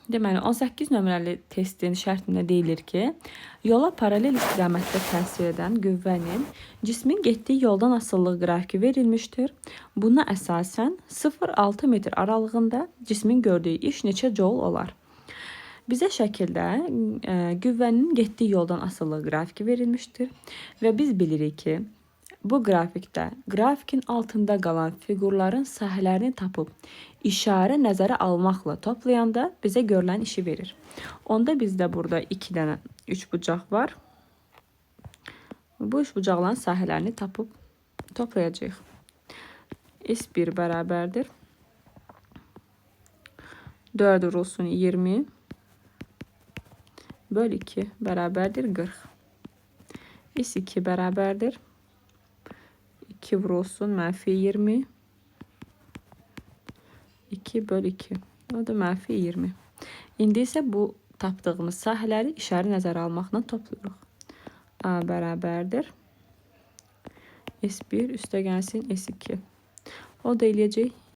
Deməli, 18 nömrəli testin şərtində deyilir ki, yola paralel istiqamətdə təsir edən qüvvənin cismin getdiyi yoldan asılılığı qrafiki verilmişdir. Buna əsasən 0-6 metr aralığında cismin gördüyü iş neçə joule olar? Bizə şəkildə qüvvənin getdiyi yoldan asılılığı qrafiki verilmişdir və biz bilirik ki, bu qrafikdə qrafikin altında qalan fiqurların sahələrini tapıb işarə nəzərə almaqla toplayanda bizə görülən işi verir. Onda bizdə burada 2 dənə üçbucaq var. Bu üçbucaqların sahələrini tapıb toplayacağıq. S1 bərabərdir 4 vurulsun 20 böl 2 bərabərdir 40. S2 bərabərdir 2 vurulsun mənfi 20 2 böl 2. O da mənfi 20. İndi isə bu tapdığımız sahələri işarə nəzərə almaqla toplayırıq. A bərabərdir S1 üstə gəlsin S2. O da eləyəcək